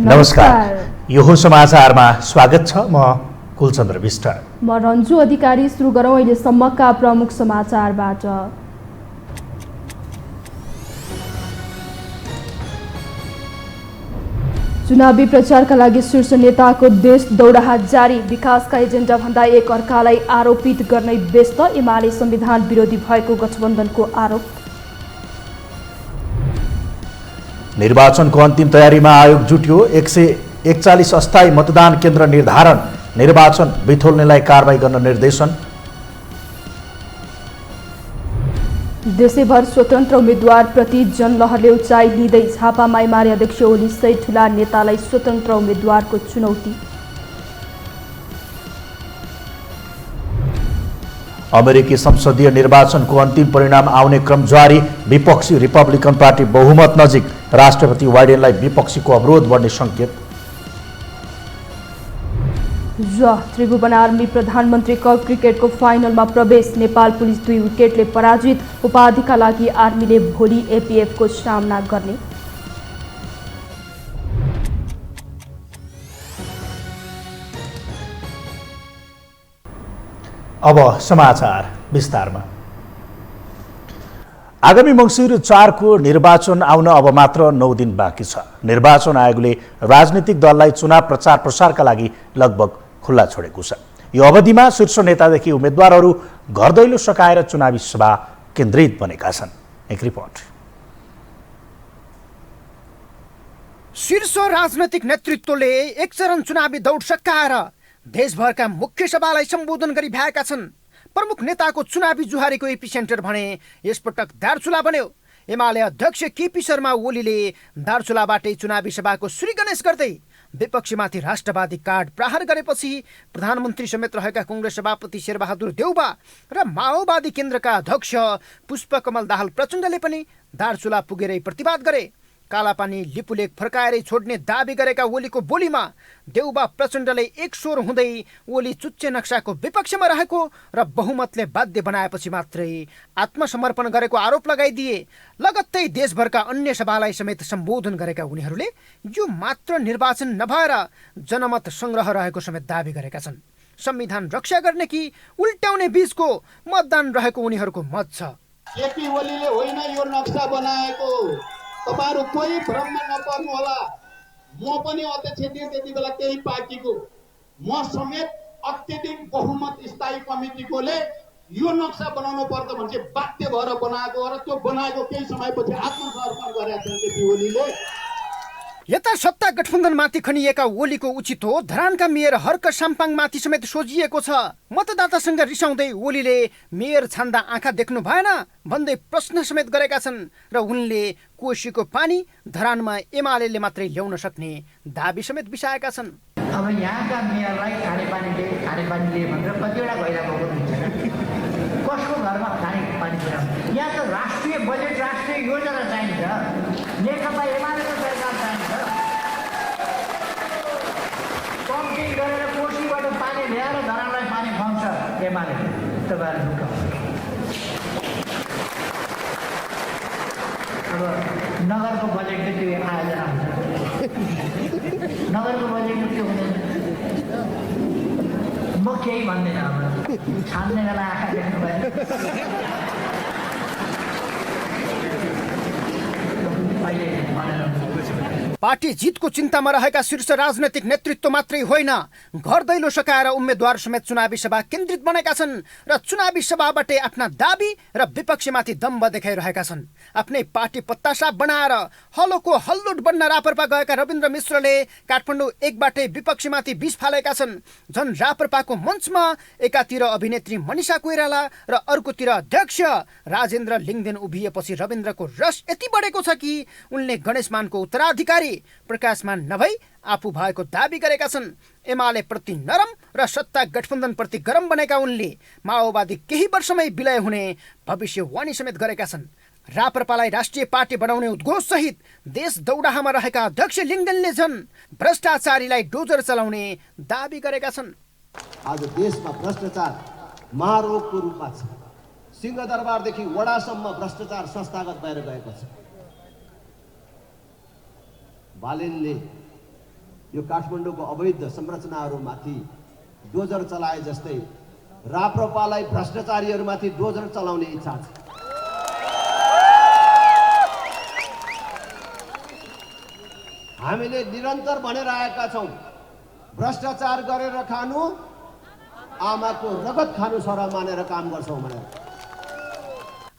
नमस्कार, यो हो समाचारमा स्वागत छ। म कुलचन्द्र विष्ट। म रन्जु अधिकारी। सुरु गरौँ अहिलेसम्मका प्रमुख समाचारबाट। चुनावी प्रचारका लागि शीर्ष नेताको देश दौडाहा जारी। विकासका एजेन्डा भन्दा एक अर्कालाई आरोपित गर्दै व्यस्त। एमाले संविधान विरोधी भएको गठबन्धनको आरोप। निर्वाचनको अन्तिम तयारीमा आयोग जुट्यो। 141 अस्थायी मतदान केन्द्र निर्धारण। निर्वाचन बिथोल्नेलाई कारबाही गर्न निर्देशन। देशैभर स्वतन्त्र उम्मेद्वार प्रति जनलहरले उचाइ लिँदै। झापामा एमाले अध्यक्ष ओली सहित ठूला नेतालाई स्वतन्त्र उम्मेद्वारको चुनौती। अमेरिकी संसदीय निर्वाचनको अन्तिम परिणाम आउने क्रम जारी। विपक्षी रिपब्लिकन पार्टी बहुमत नजिक। राष्ट्रपति बाइडेनलाई विपक्षीको अवरोध बढ्ने सङ्केत। त्रिभुवन आर्मी प्रधानमन्त्री कप क्रिकेटको फाइनलमा प्रवेश। नेपाल पुलिस 2 विकेटले पराजित। उपाधिका लागि आर्मीले भोलि एपीएफको सामना गर्ने। अब समाचार विस्तारमा। आगामी मङ्सिर 4 को निर्वाचन आउन अब मात्र 9 दिन बाँकी छ। निर्वाचन आयोगले राजनीतिक दललाई चुनाव प्रचार प्रसारका लागि लगभग खुल्ला छोडेको छ। यो अवधिमा शीर्ष नेतादेखि उम्मेद्वारहरू घर दैलो सकाएर चुनावी सभा केन्द्रित बनेका छन्। एक रिपोर्ट। शीर्ष राजनैतिक नेतृत्वले एक चरण चुनावी दौड सकाएर देशभरका मुख्य सभालाई सम्बोधन गरिरहेका छन्। प्रमुख नेताको चुनावी जुहारीको एपिसेन्टर भने यसपटक दार्चुला बन्यो। एमाले अध्यक्ष केपी शर्मा ओलीले दार्चुलाबाटै चुनावी सभाको श्री गणेश गर्दै विपक्षीमाथि राष्ट्रवादी कार्ड प्रहार गरेपछि प्रधानमन्त्री समेत रहेका कङ्ग्रेस सभापति शेरबहादुर देउबा र माओवादी केन्द्रका अध्यक्ष पुष्पकमल दाहाल प्रचण्डले पनि दार्चुला पुगेरै प्रतिवाद गरे। कालापानी लिपुलेक फर्काएरै छोड्ने दाबी गरेका ओलीको बोलीमा देउबा प्रचण्डले एक स्वर हुँदै ओली चुच्चे नक्साको विपक्षमा रहेको र बहुमतले बाध्य बनाएपछि मात्रै आत्मसमर्पण गरेको आरोप लगाइदिए। लगत्तै देशभरका अन्य सभालाई समेत सम्बोधन गरेका उनीहरूले यो मात्र निर्वाचन नभएर जनमत संग्रह रहेको समेत दाबी गरेका छन्। संविधान रक्षा गर्ने कि उल्ट्याउने बीचको मतदान रहेको उनीहरूको मत छ। केपी ओलीले होइन यो नक्सा बनाएको, तपाईहरु कोही भ्रममा नपर्नु होला। म पनि अध्यक्ष थिएँ त्यति बेला त्यही पार्टीको। म समेत अत्यधिक बहुमत स्थायी कमिटीकोले यो नक्सा बनाउनु पर्छ भने बाध्य भएर बनाएको र त्यो बनाएको केही समयपछि आत्मसमर्पण गरेका छन् केपी ओलीले। यता सत्ता गठबन्धनमाथि खनिएका ओलीको उचित हो धरानका मेयर हर्क साम्पाङमाथि समेत सोझिएको छ। मतदातासँग रिसाउँदै ओलीले मेयर छान्दा आँखा देख्नु भएन भन्दै प्रश्न समेत गरेका छन् र उनले कोशीको पानी धरानमा एमालेले मात्रै ल्याउन सक्ने दाबी समेत बिसाएका छन्। अब यहाँका मेयरलाई खानेपानीले भनेर कतिवटा भइरहेको हुन्छ। कसको घरमा खानेपानी पुर्याउनु? यहाँ त राष्ट्रिय बजेट राष्ट्रिय योजना चाहिन्छ। नेकपा एमालेको सरकार चाहिन्छ। पम्पिङ गरेर कोशीबाट पानी ल्याएर धरानलाई पानी खुवाउँछ एमाले। तपाईँहरू अब नगरको बजेट चाहिँ त्यो आयोजना हुन्छ। नगरको बजेटमा त्यो हुँदैन। म केही भन्दैन। अब छान्ने बेला आँखा देख्नु भयो। पार्टी जितको चिन्तामा रहेका शीर्ष राजनैतिक नेतृत्व मात्रै होइन, घर दैलो सकाएर उम्मेद्वार समेत चुनावी सभा केन्द्रित बनेका छन् र चुनावी सभाबाटै आफ्ना दाबी र विपक्षीमाथि दम्भ देखाइरहेका छन्। आफ्नै पार्टी पत्तासाप बनाएर हलोको हल्लुट बन्न राप्रपा गएका रविन्द्र मिश्रले काठमाडौँ एकबाटै विपक्षीमाथि विष फालेका छन्। झन् राप्रपाको मञ्चमा एकातिर अभिनेत्री मनिषा कोइराला र अर्कोतिर अध्यक्ष राजेन्द्र लिङदेन उभिएपछि रविन्द्रको रस यति बढेको छ कि उनले गणेशमानको उत्तराधिकारी प्रकाशमान नभई आफू भएको दाबी गरेका छन्। एमाले प्रति नरम र सत्ता गठबन्धन प्रति गरम बनेका उनले माओवादी केही वर्षमै विलय हुने भविष्यवाणी समेत गरेका छन्। राप्रपालाई राष्ट्रिय पार्टी बनाउने उद्घोष सहित देश दौडाहामा रहेका अध्यक्ष लिङ्गदेनले झन् भ्रष्टाचारीलाई डोजर चलाउने दाबी गरेका छन्। आज देशमा भ्रष्टाचार महारोगको रूपमा छ। सिंहदरबारदेखि वडासम्म भ्रष्टाचार संस्थागत भएर गएको छ। बालेनले यो काठमाडौँको अवैध संरचनाहरूमाथि डोजर चलाए जस्तै राप्रपालाई भ्रष्टाचारीहरूमाथि डोजर चलाउने इच्छा छ। हामीले निरन्तर भनेर आएका छौँ, भ्रष्टाचार गरेर खानु आमाको रगत खानु सर मानेर काम गर्छौँ भनेर।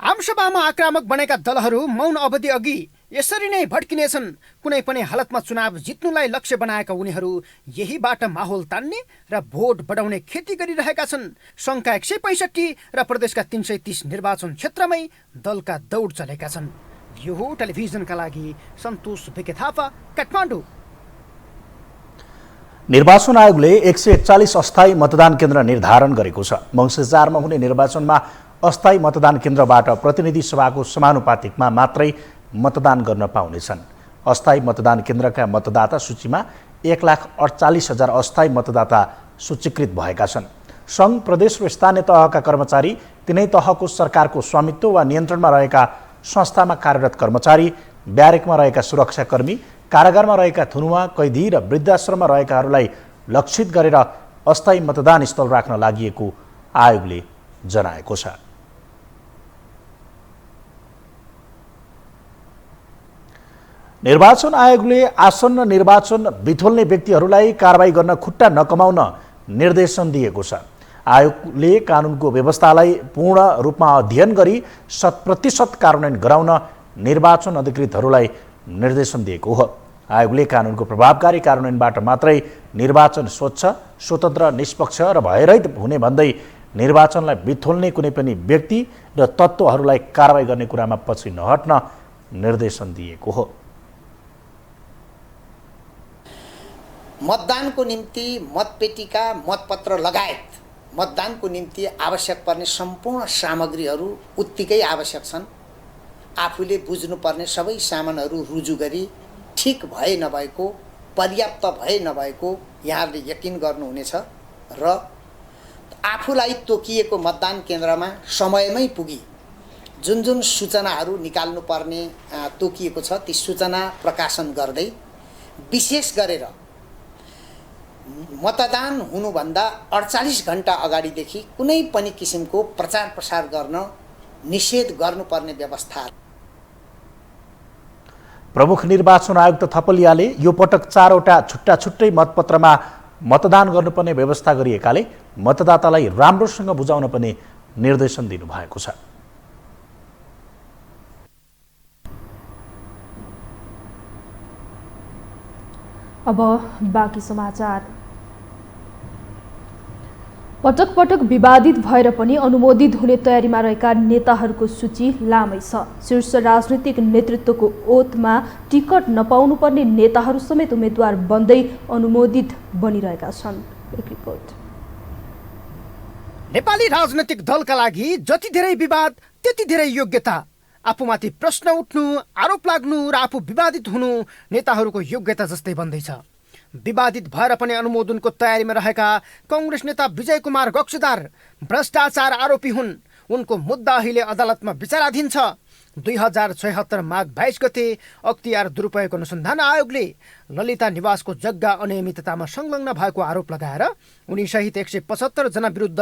आमसभामा आक्रामक बनेका दलहरू मौन अवधि अघि यसरी नै भड्किनेछन्। कुनै पनि हालतमा चुनाव जित्नुलाई लक्ष्य बनाएका उनीहरू यहीबाट माहौल तान्ने र भोट बढाउने खेती गरिरहेका छन्। सङ्घका 165 र प्रदेशका 330 निर्वाचन क्षेत्रमै दलका दौड चलेका छन्। यो हो टेलिभिजनका लागि सन्तोष भिके थापा, काठमाडौँ। निर्वाचन आयोगले 141 अस्थायी मतदान केन्द्र निर्धारण गरेको छ। मङ्सिर 4 मा हुने निर्वाचनमा अस्थायी मतदान केन्द्रबाट प्रतिनिधि सभाको समानुपातिकमा मात्रै मतदान गर्न पाउनेछन्। अस्थायी मतदान केन्द्रका मतदाता सूचीमा 1,48,000 अस्थायी मतदाता सूचीकृत भएका छन्। सङ्घ, प्रदेश र स्थानीय तहका कर्मचारी, तिनै तहको सरकारको स्वामित्व वा नियन्त्रणमा रहेका संस्थामा कार्यरत कर्मचारी, ब्यारेकमा रहेका सुरक्षाकर्मी, कारागारमा रहेका थुनुवा कैदी र वृद्धाश्रममा रहेकाहरूलाई लक्षित गरेर अस्थायी मतदान स्थल राख्न लागि आयोगले जनाएको छ। निर्वाचन आयोगले आसन्न निर्वाचन बिथोल्ने व्यक्तिहरूलाई कारबाही गर्न खुट्टा नकमाउन निर्देशन दिएको छ। आयोगले कानुनको व्यवस्थालाई पूर्ण रूपमा अध्ययन गरी 100% कार्यान्वयन गराउन निर्वाचन अधिकृतहरूलाई निर्देशन दिएको हो। आयोगले कानुनको प्रभावकारी कार्यान्वयनबाट मात्रै निर्वाचन स्वच्छ, स्वतन्त्र, निष्पक्ष र भयरहित हुने भन्दै निर्वाचनलाई बिथोल्ने कुनै पनि व्यक्ति र तत्त्वहरूलाई कारबाही गर्ने कुरामा पछि नहट्न निर्देशन दिएको हो। मतदानको निम्ति मतपेटिका, मतपत्र लगायत मतदानको निम्ति आवश्यक पर्ने सम्पूर्ण सामग्रीहरू उत्तिकै आवश्यक छन्। आफूले बुझ्नुपर्ने सबै सामानहरू रुजु गरी ठिक भए नभएको, पर्याप्त भए नभएको यहाँहरूले यकिन गर्नुहुनेछ र आफूलाई तोकिएको मतदान केन्द्रमा समयमै पुगी जुन जुन सूचनाहरू निकाल्नुपर्ने तोकिएको छ ती सूचना प्रकाशन गर्दै विशेष गरेर मतदान हुनुभन्दा 48 घण्टा अगाडिदेखि कुनै पनि किसिमको प्रचार प्रसार गर्न निषेध गर्नुपर्ने व्यवस्था। प्रमुख निर्वाचन आयुक्त थपलियाले यो पटक 4 वटा छुट्टा छुट्टै मतपत्रमा मतदान गर्नुपर्ने व्यवस्था गरिएकाले मतदातालाई राम्रोसँग बुझाउन पनि निर्देशन दिनुभएको छ। अब बाँकी समाचार। पटक पटक विवादित भएर पनि अनुमोदित हुने तयारीमा रहेका नेताहरूको सूची लामै छ। शीर्ष राजनीतिक नेतृत्वको ओतमा टिकट नपाउनुपर्ने नेताहरू समेत उम्मेद्वार बन्दै अनुमोदित बनिरहेका छन्। एक रिपोर्ट। नेपाली राजनैतिक दलका लागि जति धेरै विवाद त्यति धेरै योग्यता। आफूमाथि प्रश्न उठ्नु, आरोप लाग्नु र आफू विवादित हुनु नेताहरूको योग्यता जस्तै बन्दैछ। विवादित भएर पनि अनुमोदनको तयारीमा रहेका कांग्रेस नेता विजय कुमार गक्सुदार भ्रष्टाचार आरोपी हुन्। उनको मुद्दा अहिले अदालतमा विचाराधीन छ। 2076 माघ 22 गते अख्तियार दुरुपयोग अनुसन्धान आयोगले ललिता निवासको जग्गा अनियमिततामा संलग्न भएको आरोप लगाएर उनी सहित 175 जना विरुद्ध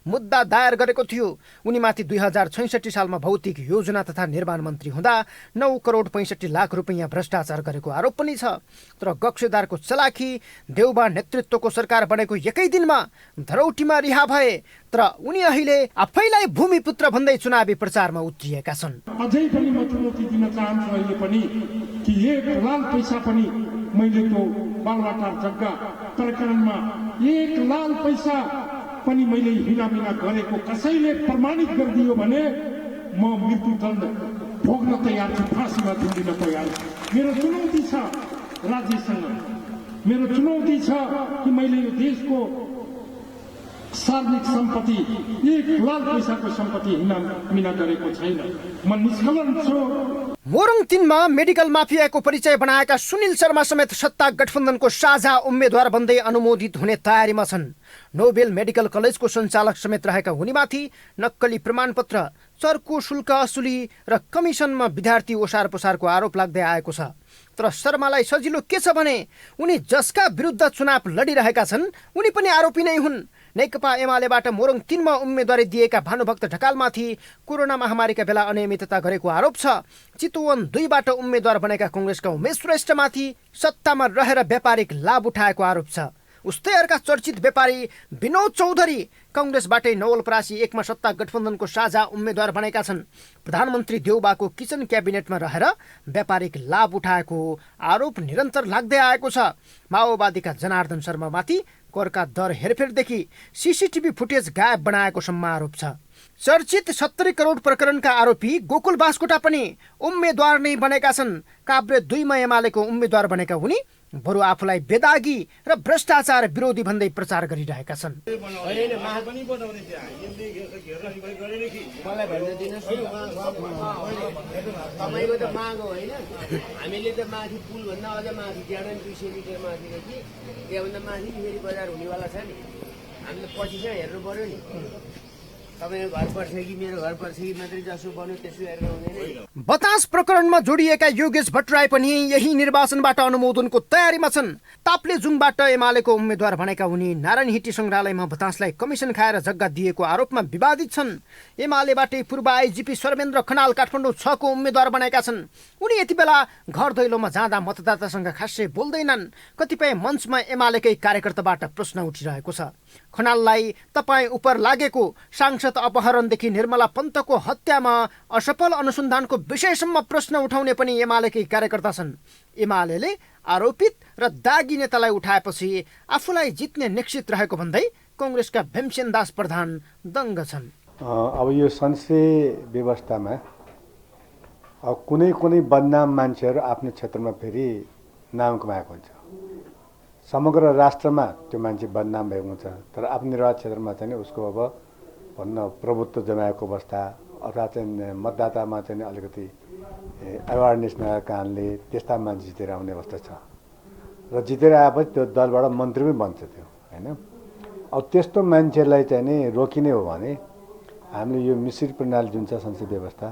मुद्दा दायर गरेको थियो। उनीमाथि 2066 सालमा भौतिक योजना तथा निर्माण मन्त्री हुँदा 9 करोड 65 लाख रुपैयाँ भ्रष्टाचार गरेको आरोप पनि छ। तर गक्सेदारको चलाखी देउबा नेतृत्वको सरकार बनेको एकै दिनमा धरौटीमा रिहा भए। तर उनी अहिले आफैलाई भूमिपुत्र भन्दै चुनावी प्रचारमा उत्रिएका छन्। अझै पनि म चुनौती दिन चाहन्छु अहिले पनि कि 1 लाख पैसा पनि मैले त्यो बालवाटार जग्गा प्रकरणमा 1 लाख पैसा पनि मैले हिनामिना गरेको कसैले प्रमाणित गरिदियो भने म मृत्युदण्ड भोग्न तयार छु, फाँसीमा झुन्डिन तयार। मेरो चुनौती छ राज्यसँग, मेरो चुनौती छ कि मैले यो देशको सार्वजनिक सम्पत्ति 1 लाख पैसाको सम्पत्ति हिनामिना गरेको छैन। म निष्कलन छु। मोरङ 3 मा मेडिकल माफियाको परिचय बनाएका सुनिल शर्मा समेत सत्ता गठबन्धनको साझा उम्मेद्वार बन्दै अनुमोदित हुने तयारीमा छन्। नोबेल मेडिकल कलेजको सञ्चालक समेत रहेका उनीमाथि नक्कली प्रमाणपत्र, चर्को शुल्क असुली र कमिसनमा विद्यार्थी ओसार पसारको आरोप लाग्दै आएको छ। तर शर्मालाई सजिलो के छ भने उनी जसका विरुद्ध चुनाव लडिरहेका छन् उनी पनि आरोपी नै हुन्। नेकपा एमालेबाट मोरङ 3 मा उम्मेदवारी दिएका भानुभक्त ढकालमाथि कोरोना महामारीका बेला अनियमितता गरेको आरोप छ। चितवन 2 बाट उम्मेद्वार बनेका कङ्ग्रेसका उमेश श्रेष्ठमाथि सत्तामा रहेर व्यापारिक लाभ उठाएको आरोप छ। उस्तै अर्का चर्चित व्यापारी विनोद चौधरी कङ्ग्रेसबाटै नवलपरासी 1 मा सत्ता गठबन्धनको साझा उम्मेद्वार बनेका छन्। प्रधानमन्त्री देउबाको किचन क्याबिनेटमा रहेर व्यापारिक लाभ उठाएको आरोप निरन्तर लाग्दै आएको छ। माओवादीका जनार्दन शर्मामाथि करका दर हेरफेरदेखि सीसीटीभी फुटेज गायब बनाएको सम्म आरोप छ। चर्चित 70 करोड प्रकरणका आरोपी गोकुल बास्कोटा पनि उम्मेद्वार नै बनेका छन्। काभ्रे 2 मा एमालेको उम्मेद्वार बनेका उनी बरु आफूलाई बेदागी र भ्रष्टाचार विरोधी भन्दै प्रचार गरिरहेका छन्। तपाईको त माग होइन, हामीले त माथि पुलभन्दा अझ माथि ज्यादा 200 मिटर माथि कि त्यहाँभन्दा माथि फेरि बजार हुनेवाला छ नि। हामीले पछि चाहिँ हेर्नु पर्यो नि, तपाईको घर पर्छ कि मेरो घर पर्छ कि मात्रै जसो बन्यो त्यसो हेर्नु हुँदैन। बतास प्रकरणमा जोडिएका योगेश भट्टराई पनि यही निर्वाचनबाट अनुमोदनको तयारीमा छन्। ताप्लेजुङबाट एमालेको उम्मेद्वार भनेका उनी नारायणहिटी सङ्ग्रहालयमा बतासलाई कमिसन खाएर जग्गा दिएको आरोपमा विवादित छन्। एमालेबाटै पूर्व आइजिपी सर्वेन्द्र खनाल काठमाडौँ 6 को उम्मेद्वार बनेका छन्। उनी यति बेला घर दैलोमा जाँदा मतदातासँग खासै बोल्दैनन्। कतिपय मञ्चमा एमालेकै कार्यकर्ताबाट प्रश्न उठिरहेको छ। खनाललाई तपाईँ उपर लागेको सांसद अपहरणदेखि निर्मला पन्तको हत्यामा असफल अनुसन्धानको विषयसम्म प्रश्न उठाउने पनि एमालेकै कार्यकर्ता छन्। एमालेले आरोपित र दागी नेतालाई उठाएपछि आफूलाई जित्ने निश्चित रहेको भन्दै कङ्ग्रेसका भीमसेन दास प्रधान दङ्ग छन्। अब यो संसदीय व्यवस्थामा अब कुनै बदनाम मान्छेहरू आफ्नो क्षेत्रमा फेरि नाम कमाएको हुन्छ। समग्र राष्ट्रमा त्यो मान्छे बदनाम भएको हुन्छ, तर आफ्नो निर्वाचन क्षेत्रमा चाहिँ उसको अब भन्न प्रभुत्व जमाएको अवस्था अथवा चाहिँ मतदातामा चाहिँ अलिकति एवारनेस नभएको कारणले त्यस्ता मान्छे जितेर आउने अवस्था छ र जितेर आएपछि त्यो दलबाट मन्त्री पनि बन्छ त्यो होइन। अब त्यस्तो मान्छेलाई चाहिँ नि रोकिने हो भने हामीले यो मिश्रित प्रणाली जुन छ संसदीय व्यवस्था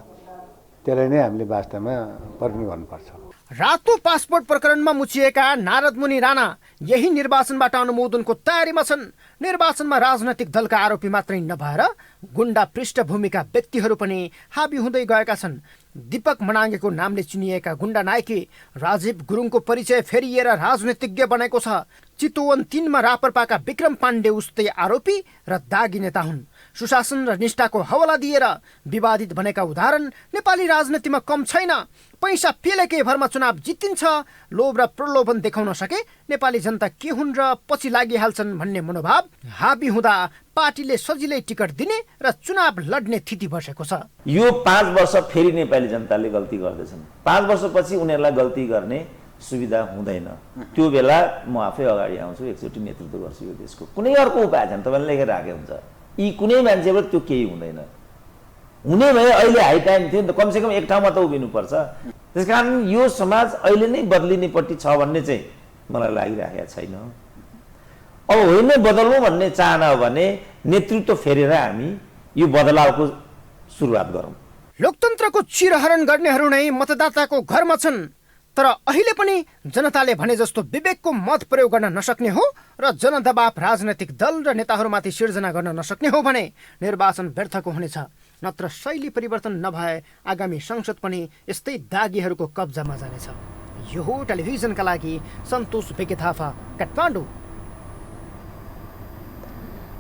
त्यसलाई नै हामीले वास्तवमा परिणत गर्नुपर्छ। रातो पासपोर्ट प्रकरणमा मुछिएका नारद मुनि राणा यही निर्वाचनबाट अनुमोदनको तयारीमा छन्। निर्वाचनमा राजनैतिक दलका आरोपी मात्रै नभएर गुण्डा पृष्ठभूमिका व्यक्तिहरू पनि हाबी हुँदै गएका छन्। दीपक मनाङ्गेको नामले चिनिएका गुण्डा नायकी राजीव गुरुङको परिचय फेरिएर राजनीतिज्ञ बनेको छ। चितवन 3 मा रापरपाका विक्रम पाण्डे उस्तै आरोपी र दागी नेता हुन्। सुशासन र निष्ठाको हवाला दिएर विवादित बनेका उदाहरण नेपाली राजनीतिमा कम छैन। पैसा पेलेकै भरमा चुनाव जितिन्छ, लोभ र प्रलोभन देखाउन सके नेपाली जनता के हुन् र पछि लागिहाल्छन् भन्ने मनोभाव हाबी हुँदा पार्टीले सजिलै टिकट दिने र चुनाव लड्ने स्थिति बसेको छ। यो 5 वर्ष फेरि नेपाली जनताले गल्ती गर्दैछन्। 5 वर्षपछि उनीहरूलाई गल्ती गर्ने सुविधा हुँदैन। त्यो बेला म आफै अगाडि आउँछु, एकचोटि नेतृत्व गर्छु यो देशको। कुनै अर्को उपाय छैन, तपाईँले लेखेर राखे हुन्छ। यी कुनै मान्छेबाट त्यो केही हुँदैन। हुने भए अहिले हाई टाइम थियो नि त, कमसेकम एक ठाउँमा त उभिनुपर्छ। त्यसकारण यो समाज अहिले नै बदलिनेपट्टि छ भन्ने चाहिँ मलाई लागिरहेको छैन। अब होइन बदल्नु भन्ने चाहना हो भने नेतृत्व फेरेर हामी यो बदलावको सुरुवात गरौँ। लोकतन्त्रको चिरहरण गर्नेहरू नै मतदाताको घरमा छन्, तर अहिले पनि जनताले भने जस्तो विवेकको मत प्रयोग गर्न नसक्ने हो र जनदबाव राजनैतिक दल र नेताहरूमाथि सिर्जना गर्न नसक्ने हो भने निर्वाचन व्यर्थको हुनेछ। नत्र शैली परिवर्तन नभए आगामी संसद पनि यस्तै दागीहरूको कब्जामा जानेछ। यो हो टेलिभिजनका लागि सन्तोष बेके थापा, काठमाडौँ।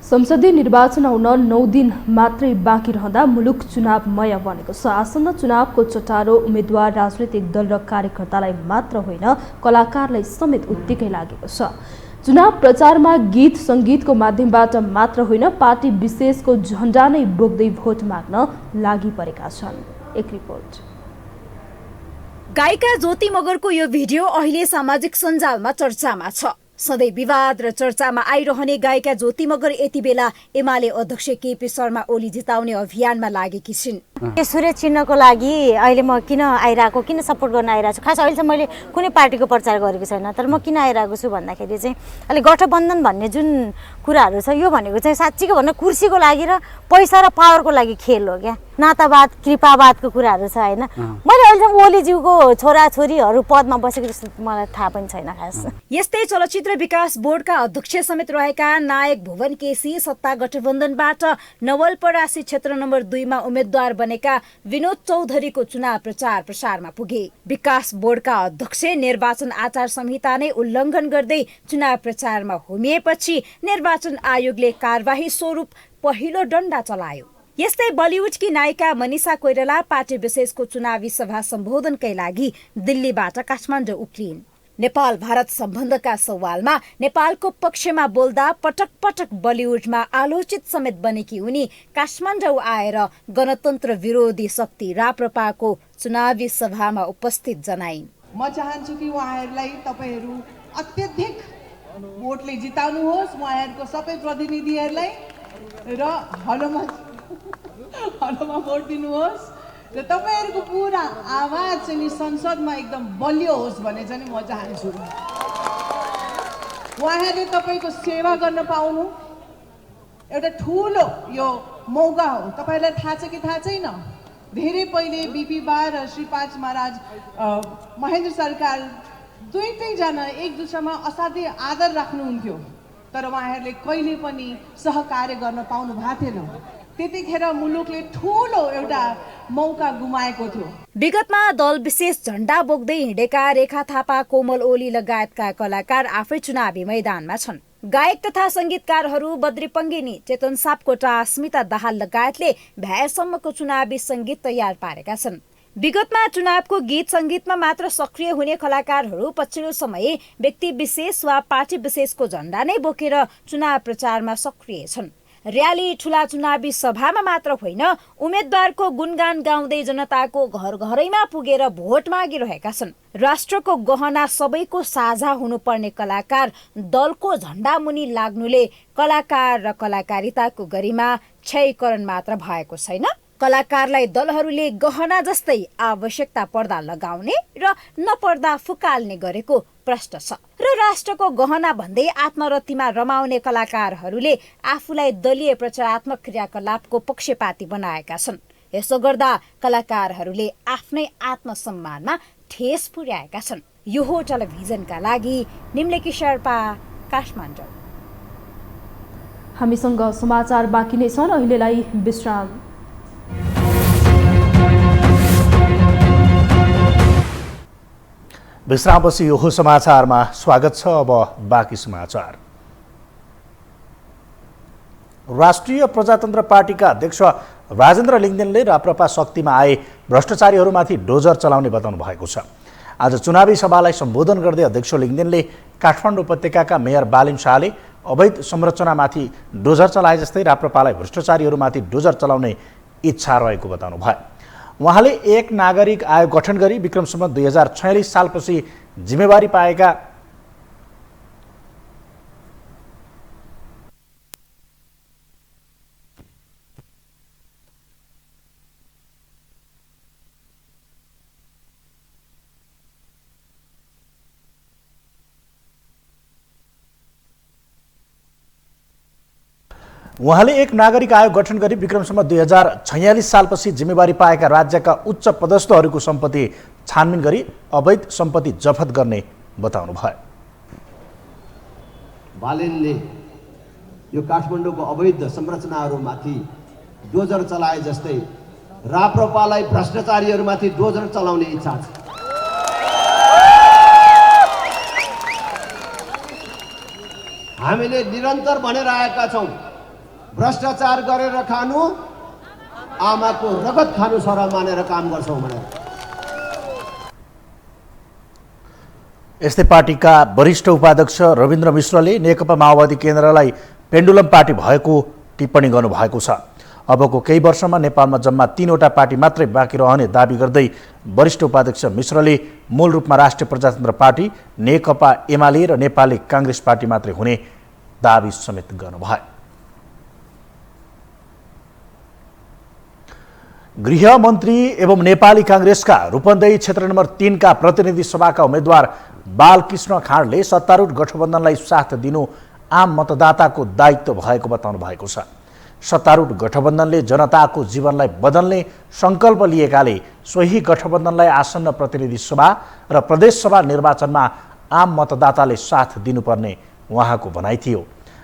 संसदीय निर्वाचन आउन 9 दिन मात्रै बाँकी रहँदा मुलुक चुनावमय बनेको छ। आसन्न चुनावको चटारो उम्मेद्वार, राजनैतिक दल र कार्यकर्तालाई मात्र होइन कलाकारलाई समेत उत्तिकै लागेको छ। चुनाव प्रचारमा गीत सङ्गीतको माध्यमबाट मात्र होइन पार्टी विशेषको झन्डा नै बोक्दै भोट माग्न लागि परेका छन्। एक रिपोर्ट। गायिका ज्योति मगरको यो भिडियो अहिले सामाजिक सञ्जालमा चर्चामा छ। सधैँ विवाद र चर्चामा आइरहने गायिका ज्योति मगर यति बेला एमाले अध्यक्ष केपी शर्मा ओली जिताउने अभियानमा लागेकी छिन्। सुरेश चिन्हको लागि अहिले म किन आइरहेको, किन सपोर्ट गर्न आइरहेको छु, खास अहिलेसम्म मैले कुनै पार्टीको प्रचार गरेको छैन, तर म किन आइरहेको छु भन्दाखेरि चाहिँ अहिले गठबन्धन भन्ने जुन कुराहरू छ यो भनेको चाहिँ साँच्चीको भन्दा कुर्सीको लागि र पैसा र पावरको लागि खेल हो क्या, नातावाद कृपावादको कुराहरू छ होइन। मैले अहिलेसम्म ओलीज्यूको छोराछोरीहरू पदमा बसेको जस्तो मलाई थाहा पनि छैन खास। यस्तै चलचित्र विकास बोर्डका अध्यक्ष समेत रहेका नायक भुवन केसी सत्ता गठबन्धनबाट नवलपरासी क्षेत्र नम्बर 2 मा उम्मेद्वार बनेका विनोद चौधरीको चुनाव प्रचार प्रसारमा पुगे। विकास बोर्डका अध्यक्ष निर्वाचन आचार संहिता नै उल्लङ्घन गर्दै चुनाव प्रचारमा होमिएपछि निर्वाचन आयोगले कारबाही स्वरूप पहिलो डण्डा चलायो। यस्तै बलिउडकी नायिका मनिषा कोइराला पार्टी विशेषको चुनावी सभा सम्बोधनकै लागि दिल्लीबाट काठमाडौँ उक्लिन्। नेपाल भारत सम्बन्धका सवालमा नेपालको पक्षमा बोल्दा पटक पटक बलिउडमा आलोचित समेत बनेकी उनी काठमाडौँ आएर गणतन्त्र विरोधी शक्ति राप्रपाको चुनावी सभामा उपस्थित जनाइन्। म चाहन्छु कि उहाँहरूलाई तपाईहरू अत्यधिक भोटले जिताउनुहोस्, उहाँहरूको सबै प्रतिनिधिहरूलाई र हलोमा भोट दिनुहोस् र तपाईँहरूको पुरा आवाज चाहिँ संसदमा एकदम बलियो होस् भन्ने चाहिँ म चाहन्छु। उहाँहरूले तपाईँको सेवा गर्न पाउनु एउटा ठुलो यो मौका हो। तपाईँलाई थाहा छ कि थाहा छैन, धेरै पहिले बिपी बा र श्री 5 महाराज महेन्द्र सरकार दुईटैजना एक दुसरामा असाध्यै आदर राख्नुहुन्थ्यो, तर उहाँहरूले कहिले पनि सहकार्य गर्न पाउनु भएको थिएन। त्यतिखेर मुलुकले ठुलो एउटा मौका गुमाएको थियो। विगतमा दल विशेष झण्डा बोक्दै हिँडेका रेखा थापा, कोमल ओली लगायतका कलाकार आफै चुनावी मैदानमा छन्। गायक तथा संगीतकारहरू बद्री पङ्गेनी, चेतन सापकोटा, स्मिता दाहाल लगायतले भ्याएसम्मको चुनावी संगीत तयार पारेका छन्। विगतमा चुनावको गीत संगीतमा मात्र सक्रिय हुने कलाकारहरू पछिल्लो समय व्यक्ति विशेष वा पार्टी विशेषको झण्डा नै बोकेर चुनाव प्रचारमा सक्रिय छन्। र्याली, ठुला चुनावी सभामा मात्र होइन, उम्मेद्वारको गुणगान गाउँदै जनताको घर घरैमा पुगेर भोट मागिरहेका छन्। राष्ट्रको गहना सबैको साझा हुनुपर्ने कलाकार दलको झण्डा मुनि लाग्नुले कलाकार र कलाकारिताको गरिमा क्षयकरण मात्र भएको छैन, कलाकारलाई दलहरूले गहना जस्तै आवश्यकता पर्दा लगाउने र नपर्दा फुकाल्ने गरेको प्रश्न छ। र राष्ट्रको गहना भन्दै आत्मरतिमा रमाउने कलाकारहरूले आफूलाई दलीय प्रचारात्मक क्रियाकलापको पक्षपाती बनाएका छन्। यसो गर्दा कलाकारहरूले आफ्नै आत्मसम्मानमा ठेस पुर्याएका छन्। यो हो टेलिभिजनका लागि निम्लेकी शेर्पा, काठमाडौँ। हामीसँग समाचार बाँकी नै छन्, अहिलेलाई विश्राम। विश्रामपछि यो समाचारमा स्वागत छ। अब बाँकी समाचार। राष्ट्रिय प्रजातन्त्र पार्टीका अध्यक्ष राजेन्द्र लिङ्गदेनले राप्रपा शक्तिमा आए भ्रष्टाचारीहरूमाथि डोजर चलाउने बताउनु भएको छ। आज चुनावी सभालाई सम्बोधन गर्दै अध्यक्ष लिङ्गदेनले काठमाडौँ उपत्यकाका मेयर बालिन शाहले अवैध संरचनामाथि डोजर चलाए जस्तै राप्रपालाई भ्रष्टाचारीहरूमाथि डोजर चलाउने इच्छा रहेको बताउनु भयो। उहाँले एक नागरिक आयोग गठन गरी विक्रम सम्वत 2046 सालपछि जिम्मेवारी पाएका उहाँले एक नागरिक आयोग गठन गरी विक्रम सम्वत 2046 सालपछि जिम्मेवारी पाएका राज्यका उच्च पदस्थहरूको सम्पत्ति छानबिन गरी अवैध सम्पत्ति जफत गर्ने बताउनु भयो। बालेनले यो काठमाडौँको अवैध संरचनाहरूमाथि डोजर चलाए जस्तै राप्रपालाई भ्रष्टाचारीहरूमाथि डोजर चलाउने इच्छा छ। हामीले निरन्तर भनेर आएका छौँ, भ्रष्टाचार गरेर खानु आमाको रगत खानु सर मानेर काम गर्छौँ भनेर। यस्तै पार्टीका वरिष्ठ उपाध्यक्ष रविन्द्र मिश्रले नेकपा माओवादी केन्द्रलाई पेन्डुलम पार्टी भएको टिप्पणी गर्नुभएको छ। अबको केही वर्षमा नेपालमा जम्मा 3वटा पार्टी मात्रै बाँकी रहने दाबी गर्दै वरिष्ठ उपाध्यक्ष मिश्रले मूल रूपमा राष्ट्रिय प्रजातन्त्र पार्टी, नेकपा एमाले र नेपाली काङ्ग्रेस पार्टी मात्रै हुने दाबी समेत गर्नुभयो। गृहमन्त्री एवं नेपाली काङ्ग्रेसका रूपन्देही क्षेत्र नम्बर 3 का प्रतिनिधि सभाका उम्मेद्वार बालकृष्ण खाँडले सत्तारूढ गठबन्धनलाई साथ दिनु आम मतदाताको दायित्व भएको बताउनु भएको छ। सत्तारूढ गठबन्धनले जनताको जीवनलाई बदल्ने सङ्कल्प लिएकाले सोही गठबन्धनलाई आसन्न प्रतिनिधि सभा र प्रदेशसभा निर्वाचनमा आम मतदाताले साथ दिनुपर्ने उहाँको भनाइ थियो।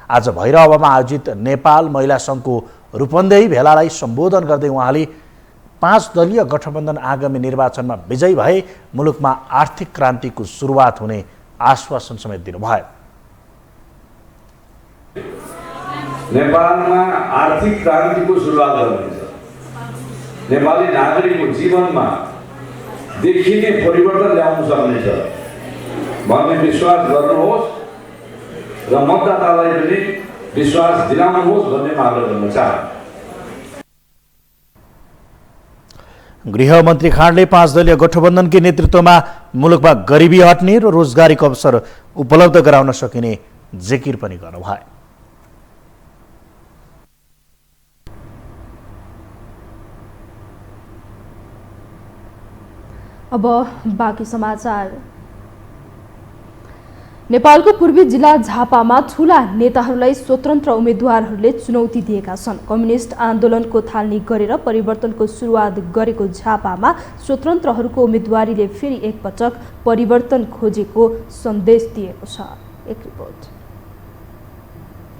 आज भैरहवामा आयोजित नेपाल महिला सङ्घको रूपन्देही भेलालाई सम्बोधन गर्दै उहाँले 5 दलीय गठबन्धन आगामी निर्वाचनमा विजयी भए मुलुकमा आर्थिक क्रान्तिको सुरुवात हुने आश्वासन समेत दिनुभयो। नेपालमा आर्थिक क्रान्तिको सुरुवात गर्नेछ। नेपाली नागरिकको जीवनमा देखिने परिवर्तन ल्याउन सक्नेछ भन्ने विश्वास गर्नुहोस् र मतदातालाई पनि विश्वास दिलाउनुहोस् भन्ने आग्रह गर्न चाहन्छु। गृहमन्त्री खाँडले 5 दलीय गठबन्धनकै नेतृत्वमा मुलुकमा गरिबी हट्ने र रोजगारीको अवसर उपलब्ध गराउन सकिने जिकिर पनि गर्नुभयो। अब बाँकी समाचार। नेपालको पूर्वी जिल्ला झापामा ठूला नेताहरूलाई स्वतन्त्र उम्मेद्वारहरूले चुनौती दिएका छन्। कम्युनिस्ट आन्दोलनको थालनी गरेर परिवर्तनको सुरुवात गरेको झापामा स्वतन्त्रहरूको उम्मेदवारीले फेरि एकपटक परिवर्तन खोजेको सन्देश दिएको छ। एक रिपोर्ट।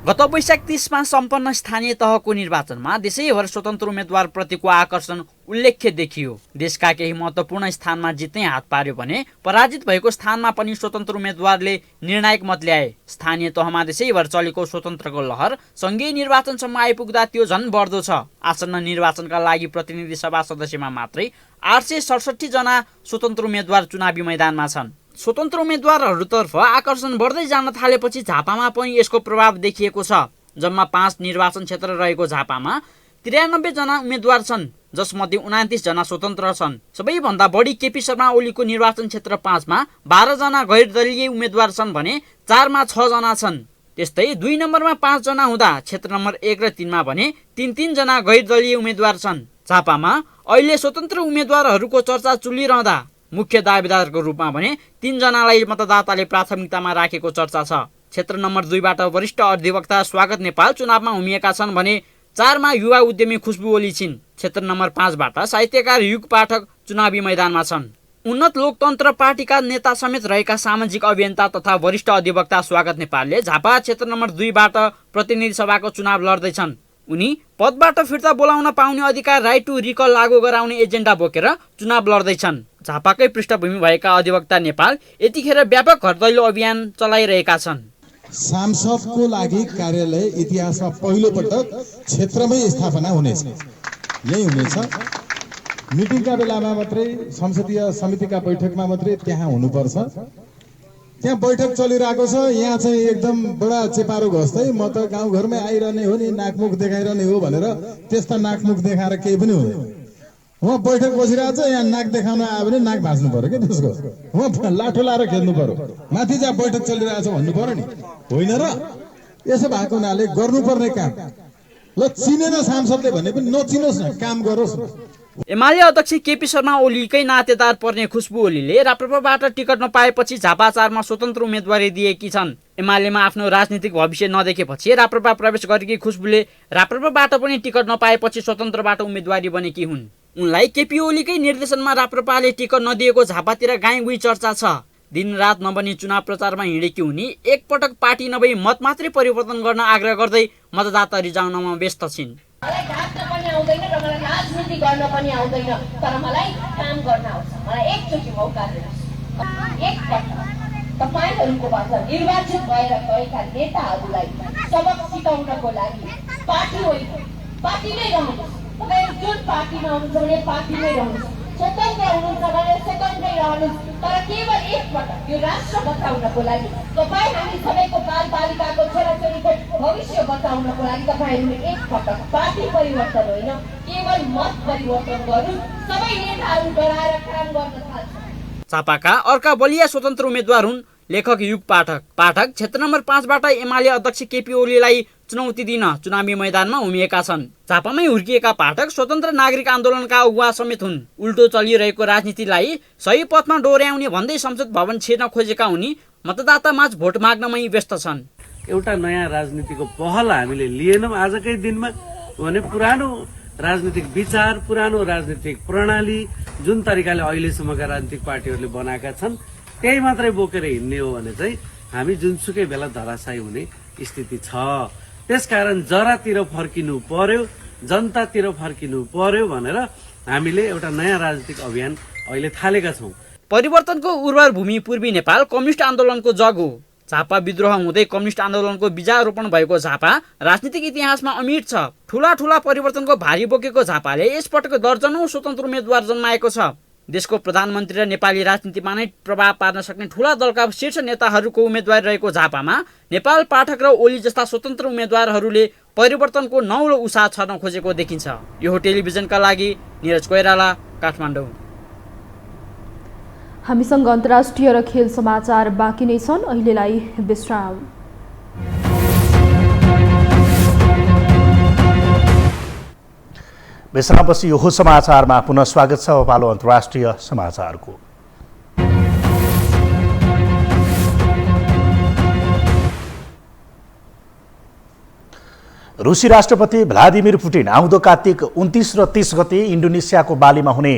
गत वैशाख 30 मा सम्पन्न स्थानीय तहको निर्वाचनमा देशैभर स्वतन्त्र उम्मेद्वार प्रतिको आकर्षण उल्लेख्य देखियो। देशका केही महत्त्वपूर्ण स्थानमा जित्नै हात पार्यो भने पराजित भएको स्थानमा पनि स्वतन्त्र उम्मेद्वारले निर्णायक मत ल्याए। स्थानीय तहमा देशैभर चलेको स्वतन्त्रको लहर सङ्घीय निर्वाचनसम्म आइपुग्दा त्यो झन् बढ्दो छ। आसन्न निर्वाचनका लागि प्रतिनिधि सभा सदस्यमा मात्रै 867 जना स्वतन्त्र उम्मेद्वार चुनावी मैदानमा छन्। स्वतन्त्र उम्मेद्वारहरूतर्फ आकर्षण बढ्दै जान थालेपछि झापामा पनि यसको प्रभाव देखिएको छ। जम्मा 5 निर्वाचन क्षेत्र रहेको झापामा 93 जना उम्मेद्वार छन्, जसमध्ये 29 जना स्वतन्त्र छन्। सबैभन्दा बढी केपी शर्मा ओलीको निर्वाचन क्षेत्र 5 मा 12 जना गैर दलीय उम्मेद्वार छन् भने 4 मा 6 जना छन्। त्यस्तै 2 नम्बरमा 5 जना हुँदा क्षेत्र नम्बर 1 र 3 मा भने 3 जना गैर दलीय उम्मेद्वार छन्। झापामा अहिले स्वतन्त्र उम्मेद्वारहरूको चर्चा चुलिरहँदा मुख्य दावेदारको रूपमा भने 3 जनालाई मतदाताले प्राथमिकतामा राखेको चर्चा छ। क्षेत्र नम्बर 2 बाट वरिष्ठ अधिवक्ता स्वागत नेपाल चुनावमा उमिएका छन् भने 4 मा युवा उद्यमी खुशबु ओली छिन्। क्षेत्र नम्बर 5 बाट साहित्यकार युग पाठक चुनावी मैदानमा छन्। उन्नत लोकतन्त्र पार्टीका नेता समेत रहेका सामाजिक अभियन्ता तथा वरिष्ठ अधिवक्ता स्वागत नेपालले झापा क्षेत्र नम्बर 2 बाट प्रतिनिधि सभाको चुनाव लड्दैछन्। उनी पदबाट फिर्ता बोलाउन पाउने अधिकार राइट टु रिकल लागू गराउने एजेन्डा बोकेर चुनाव लड्दैछन्। झापाकै पृष्ठभूमि भएका अधिवक्ता नेपाल यतिखेर व्यापक घरदैलो अभियान चलाइरहेका छन्। सांसदको लागि कार्यालय इतिहासमा पहिलो पटक क्षेत्रमै स्थापना हुनेछ। यही हुनेछ। मिटिङका बेलामा मात्रै संसदीय समितिका बैठकमा मात्रै त्यहाँ हुनुपर्छ। त्यहाँ बैठक चलिरहेको छ। यहाँ चाहिँ एकदम बडा चेपारो घस्दै म त गाउँघरमै आइरहने हो नि, नाकमुख देखाइरहने हो भनेर त्यस्ता नाकमुख देखाएर केही पनि हुँदैन। उहाँ बैठक बसिरहेको छ, यहाँ नाक देखाउन आयो भने नाक भाँच्नु पर्यो क्या त्यसको। उहाँ लाठो लाएर खेल्नु पर्यो। माथि जहाँ बैठक चलिरहेको छ भन्नु पर्यो नि, होइन र? यसो भएको हुनाले गर्नुपर्ने काम ल चिनेन सांसदले भने पनि नचिनोस् न, काम गरोस् न। एमाले अध्यक्ष केपी शर्मा ओलीकै नातेदार पर्ने खुशबु ओलीले राप्रपाबाट टिकट नपाएपछि झापा 4 मा स्वतन्त्र उम्मेदवारी दिएकी छन्। एमालेमा आफ्नो राजनीतिक भविष्य नदेखेपछि राप्रपा प्रवेश गरेकी खुशबुले राप्रपाबाट पनि टिकट नपाएपछि स्वतन्त्रबाट उम्मेदवारी बनेकी हुन्। उनलाई केपी ओलीकै निर्देशनमा राप्रपाले टिकट नदिएको झापातिर गाईगुई चर्चा छ। दिनरात नबनी चुनाव प्रचारमा हिँडेकी उनी एकपटक पार्टी नभई मत मात्रै परिवर्तन गर्न आग्रह गर्दै मतदाता रिझाउनमा व्यस्त छिन्। मलाई ढाक्न पनि आउँदैन र मलाई राजनीति गर्न पनि आउँदैन, तर मलाई काम गर्न आउँछ। मलाई एकचोटि मौका दिनुहोस्। एकपटक तपाईहरुकोबाट निर्वाचित भएर गएका नेताहरूलाई सबक सिकाउनको लागि पार्टी होइन, पार्टीमै रहनुहोस्। तपाईहरु जुन पार्टीमा हुनुहुन्छ भने पार्टीमै रहनुहोस्। स्वतन्त्र हुनुहुन्छ भने स्वतन्त्रै रहनुहोस्, तर केवल एकपटक यो राष्ट्र बचाउनको लागि, तपाईँ हामी सबैको बालबालिकाको छोराछोरीको भविष्य बचाउनको लागि तपाईँहरूले एकपटक पार्टी परिवर्तन होइन, केवल मत परिवर्तन गर्नु। सबै नेताहरू डराएर काम गर्न थाल्छ। चापाका अर्का बलिया स्वतन्त्र उम्मेद्वार हुन् लेखक युग पाठक। पाठक क्षेत्र नम्बर 5 बाट एमाले अध्यक्ष केपी ओलीलाई चुनौती दिन चुनावी मैदानमा उभिएका छन्। चापामै हुर्किएका पाठक स्वतन्त्र नागरिक आन्दोलनका अगुवा समेत हुन्। उल्टो चलिरहेको राजनीतिलाई सही पथमा डोर्याउने भन्दै संसद भवन छिर्न खोजेका उनी मतदातामाझ भोट माग्नमै व्यस्त छन्। एउटा नयाँ राजनीतिको पहल हामीले लिएनौँ आजकै दिनमा भने पुरानो राजनीतिक विचार, पुरानो राजनीतिक प्रणाली जुन तरिकाले अहिलेसम्मका राजनीतिक पार्टीहरूले बनाएका छन् त्यही मात्रै बोकेर हिँड्ने हो भने चाहिँ हामी जुनसुकै बेला धराशायी हुने स्थिति छ। त्यसकारण जरातिर फर्किनु पर्यो, जनतातिर फर्किनु पर्यो भनेर हामीले एउटा नयाँ राजनीतिक अभियान अहिले थालेका छौँ। परिवर्तनको उर्वर भूमि पूर्वी नेपाल कम्युनिस्ट आन्दोलनको जग हो। झापा विद्रोह हुँदै कम्युनिस्ट आन्दोलनको बीजारोपण भएको झापा राजनीतिक इतिहासमा अमिर छ। ठूला ठूला परिवर्तनको भारी बोकेको झापाले यसपटक दर्जनौं स्वतन्त्र उम्मेद्वार जन्माएको छ। देशको प्रधानमन्त्री र नेपाली राजनीतिमा नै प्रभाव पार्न सक्ने ठूला दलका शीर्ष नेताहरूको उम्मेदवारी रहेको झापामा नेपाल पाठक र ओली जस्ता स्वतन्त्र उम्मेद्वारहरूले परिवर्तनको नौलो उत्साह छर्न खोजेको देखिन्छ। यो टेलिभिजनका लागि निरज कोइराला, काठमाडौँ। हामीसँग अन्तर्राष्ट्रिय र खेल समाचार बाँकी नै छन्, अहिलेलाई विश्राम। विश्रामपछि यो समाचारमा पुनः स्वागत छ। पालो अन्तर्राष्ट्रिय समाचारको। रुसी राष्ट्रपति भ्लादिमिर पुटिन आउँदो कार्तिक 29 र 30 गते इन्डोनेसियाको बालीमा हुने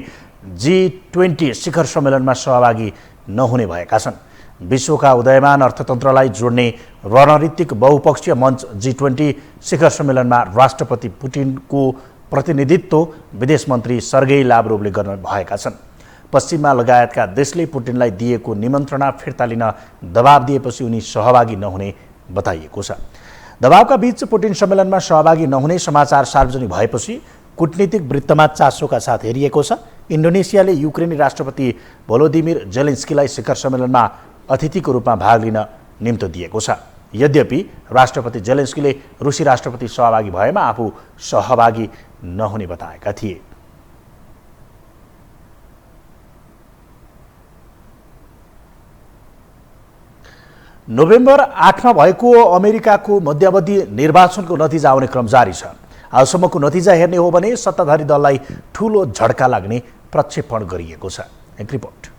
G20 शिखर सम्मेलनमा सहभागी नहुने भएका छन्। विश्वका उदयमान अर्थतन्त्रलाई जोड्ने रणनीतिक बहुपक्षीय मञ्च G20 शिखर सम्मेलनमा राष्ट्रपति पुटिनको प्रतिनिधित्व विदेश मन्त्री सर्गेई लाभ्रोभले गर्न भएका छन्। पश्चिममा लगायतका देशले पुटिनलाई दिएको निमन्त्रणा फिर्ता लिन दबाब दिएपछि उनी सहभागी नहुने बताइएको छ। दबावका बीच पुटिन सम्मेलनमा सहभागी नहुने समाचार सार्वजनिक भएपछि कूटनीतिक वृत्तमा चासोका साथ हेरिएको छ। इन्डोनेसियाले युक्रेनी राष्ट्रपति भोलोदिमिर जेलेन्स्कीलाई शिखर सम्मेलनमा अतिथिको रूपमा भाग लिन निम्तो दिएको छ। यद्यपि राष्ट्रपति जेलेन्स्कीले रुसी राष्ट्रपति सहभागी भएमा आफू सहभागी नहुने बताएका थिए। नोभेम्बर 8 मा भएको अमेरिकाको मध्यावधि निर्वाचनको नतिजा आउने क्रम जारी छ। आजसम्मको नतिजा हेर्ने हो भने सत्ताधारी दललाई ठूलो झड्का लाग्ने प्रक्षेपण गरिएको छ। एक रिपोर्ट।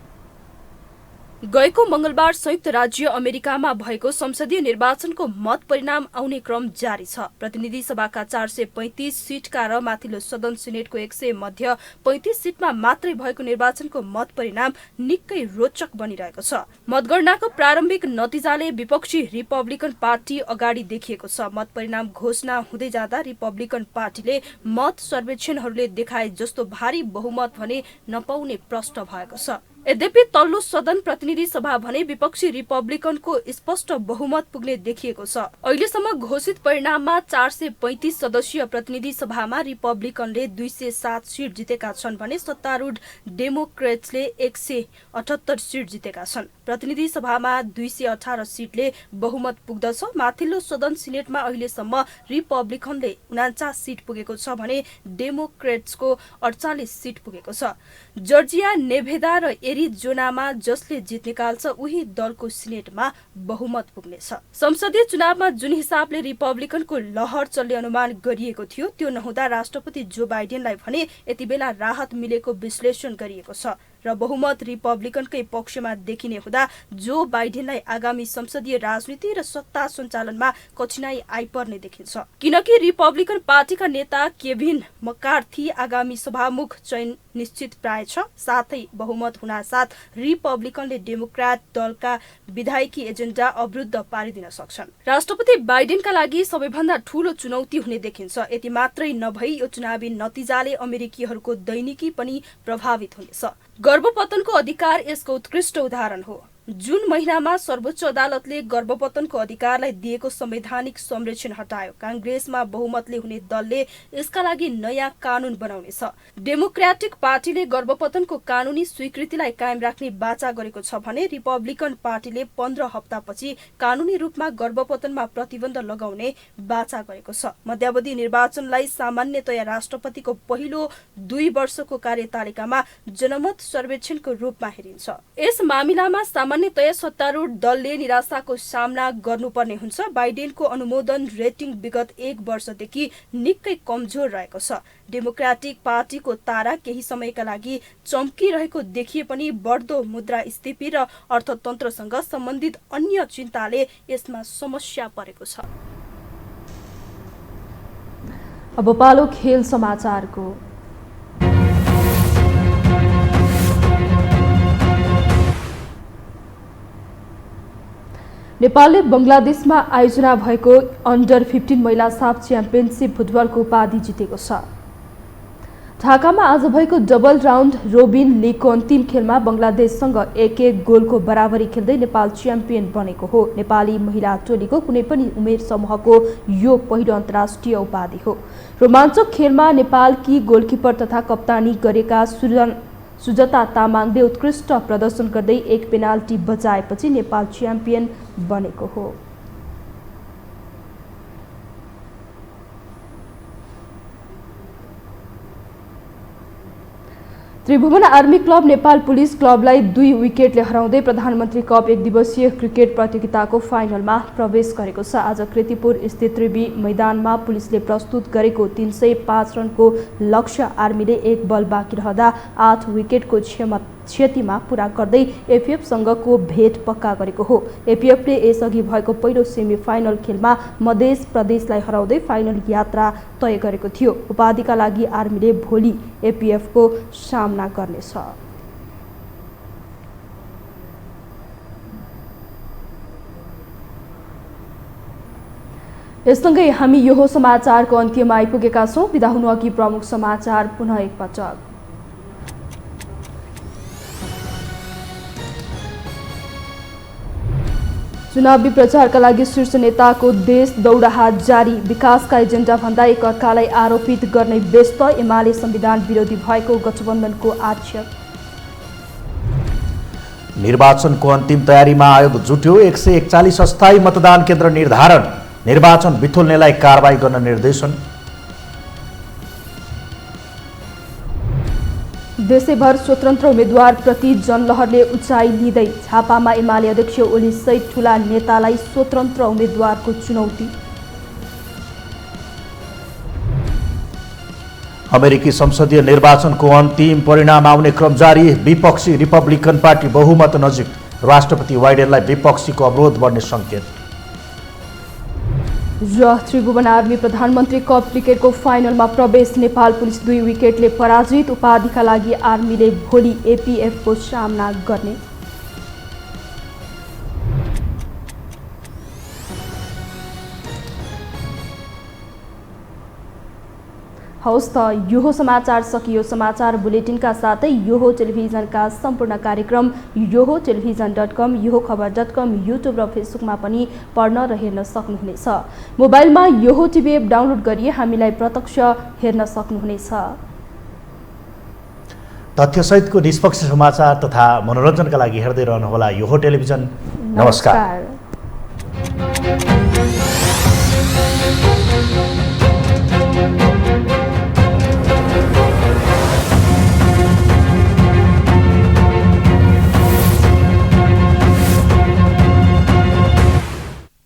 गएको मंगलबार संयुक्त राज्य अमेरिकामा भएको संसदीय निर्वाचनको मत परिणाम आउने क्रम जारी छ। प्रतिनिधि सभाका 435 सीटका र माथिल्लो सदन सिनेटको 100 मध्ये 35 सीटमा मात्रै भएको निर्वाचनको मत परिणाम निकै रोचक बनिरहेको छ। मतगणनाको प्रारम्भिक नतिजाले विपक्षी रिपब्लिकन पार्टी अगाडि देखिएको छ। मत परिणाम घोषणा हुँदै जाँदा रिपब्लिकन पार्टीले मत सर्वेक्षणहरूले देखाए जस्तो भारी बहुमत भने नपाउने प्रश्न भएको छ। यद्यपि तल्लो सदन प्रतिनिधि सभा भने विपक्षी रिपब्लिकनको स्पष्ट बहुमत पुग्ने देखिएको छ। अहिलेसम्म घोषित परिणाममा 435 सदस्यीय प्रतिनिधि सभामा रिपब्लिकनले 207 सीट जितेका छन् भने सत्तारूढ डेमोक्रेट्सले 178 सीट जितेका छन्। प्रतिनिधि सभामा 218 सीटले बहुमत पुग्दछ। माथिल्लो सदन सिनेटमा अहिलेसम्म रिपब्लिकनले 49 सीट पुगेको छ भने डेमोक्रेट्सको 48 सीट पुगेको छ। जर्जिया, नेभेदा र एरिजोनामा जसले जित निकाल्छ उही दलको सिनेटमा बहुमत पुग्नेछ। संसदीय चुनावमा जुन हिसाबले रिपब्लिकनको लहर चल्ने अनुमान गरिएको थियो त्यो नहुँदा राष्ट्रपति जो बाइडेनलाई भने यति बेला राहत मिलेको विश्लेषण गरिएको छ र बहुमत रिपब्लिकनकै पक्षमा देखिने हुँदा जो बाइडेनलाई आगामी संसदीय राजनीति र सत्ता सञ्चालनमा कठिनाई आइपर्ने देखिन्छ। किनकि रिपब्लिकन पार्टीका नेता केभिन मकार्थी आगामी सभामुख चयन निश्चित प्राय छ। साथै बहुमत हुनासाथ रिपब्लिकनले डेमोक्रेट दलका विधायकी एजेन्डा अवरुद्ध पारिदिन सक्छन्। राष्ट्रपति बाइडेनका लागि सबैभन्दा ठूलो चुनौती हुने देखिन्छ। यति मात्रै नभई यो चुनावी नतिजाले अमेरिकीहरूको दैनिकी पनि प्रभावित हुनेछ। गर्भपतनको अधिकार यसको उत्कृष्ट उदाहरण हो। जुन महिनामा सर्वोच्च अदालतले गर्भपतनको अधिकारलाई दिएको संवैधानिक संरक्षण हटायो। कांग्रेसमा बहुमतले हुने दलले यसका लागि नयाँ कानून बनाउनेछ। डेमोक्रेटिक पार्टीले गर्भपतनको कानूनी स्वीकृतिलाई कायम राख्ने बाचा गरेको छ भने रिपब्लिकन पार्टीले 15 हप्तापछि कानूनी रूपमा गर्भपतनमा प्रतिबन्ध लगाउने बाचा गरेको छ। मध्यावधि निर्वाचनलाई सामान्यतया राष्ट्रपतिको पहिलो 2 वर्षको कार्यतालिकामा जनमत सर्वेक्षणको रूपमा हेरिन्छ। यस मामिलामा सामान्यतया सत्तारूढ दलले निराशाको सामना गर्नुपर्ने हुन्छ। बाइडेनको अनुमोदन रेटिङ विगत 1 वर्षदेखि निकै कमजोर रहेको छ। डेमोक्रेटिक पार्टीको तारा केही समयका लागि चम्किरहेको देखिए पनि बढ्दो मुद्रास्फीति र अर्थतन्त्रसँग सम्बन्धित अन्य चिन्ताले यसमा समस्या परेको छ। अब पालो खेल समाचारको। नेपालले बंगलादेशमा आयोजना भएको अन्डर 15 महिला साफ च्याम्पियनसिप फुटबलको उपाधि जितेको छ। ढाकामा आज भएको डबल राउन्ड रोबिन लिगको अन्तिम खेलमा बंगलादेशसँग 1-1 गोलको बराबरी खेल्दै नेपाल च्याम्पियन बनेको हो। नेपाली महिला टोलीको कुनै पनि उमेर समूहको यो पहिलो अन्तर्राष्ट्रिय उपाधि हो। रोमाञ्चक खेलमा नेपालकी गोलकिपर तथा कप्तानी गरेका सुजता तामाङले उत्कृष्ट प्रदर्शन गर्दै 1 पेनाल्टी बचाएपछि नेपाल च्याम्पियन बनेको हो। Tribhuvan army club Nepal police क्लबलाई 2 विकेटले हराउँदै प्रधानमन्त्री कप 1 दिवसीय क्रिकेट प्रतियोगिताको फाइनलमा प्रवेश गरेको छ। आज कृतिपुर स्थित त्रिवी मैदानमा पुलिसले प्रस्तुत गरेको 305 रनको लक्ष्य आर्मीले 1 बल बाँकी रहँदा 8 विकेटको क्षतिमा पूरा गर्दै एफएफसँगको भेट पक्का गरेको हो। एपीएफले यसअघि भएको पहिलो सेमी फाइनल खेलमा मध्य प्रदेशलाई हराउँदै फाइनल यात्रा तय गरेको थियो। उपाधिका लागि आर्मीले भोलि एपीएफको सामना गर्नेछ। यससँगै हामी यो समाचारको अन्त्यमा आइपुगेका छौं। बिदा हुनु अघि प्रमुख समाचार पुनः एकपटक। चुनावी प्रचारका लागि शीर्ष नेताको देश दौडाहा जारी। विकासका एजेन्डा भन्दा एकअर्कालाई आरोपित गर्ने व्यस्त। एमाले संविधान विरोधी भएको गठबन्धनको आक्षेप। निर्वाचनको अन्तिम तयारीमा आयोग जुट्यो। 141 अस्थायी मतदान केन्द्र निर्धारण। निर्वाचन बिथुल्नेलाई कारबाही गर्न निर्देशन। देशैभर स्वतन्त्र उम्मेद्वार प्रति जनलहरले उचाइ लिँदै। झापामा एमाले अध्यक्ष ओली सहित ठूला नेतालाई स्वतन्त्र उम्मेद्वारको चुनौती। अमेरिकी संसदीय निर्वाचनको अन्तिम परिणाम आउने क्रम जारी। विपक्षी रिपब्लिकन पार्टी बहुमत नजिक। राष्ट्रपति बाइडेनलाई विपक्षीको अवरोध बढ्ने संकेत। र त्रिभुवन आर्मी प्रधानमन्त्री कप क्रिकेटको फाइनलमा प्रवेश। नेपाल पुलिस 2 विकेटले पराजित। उपाधिका लागि आर्मीले भोलि एपीएफको सामना गर्ने। हौस् त यो समाचार सकियो। समाचार बुलेटिनका साथै यो टेलिभिजनका सम्पूर्ण कार्यक्रम यो टेलिभिजन.com, यो खबर.com, युट्युब र फेसबुकमा पनि पढ्न र हेर्न सक्नुहुनेछ। मोबाइलमा यो टिभी एप डाउनलोड गरी हामीलाई प्रत्यक्ष हेर्न सक्नुहुनेछ। तथ्यसहितको निष्पक्ष समाचार तथा मनोरञ्जनका लागि हेर्दै रहनुहोला यो टेलिभिजन। नमस्कार।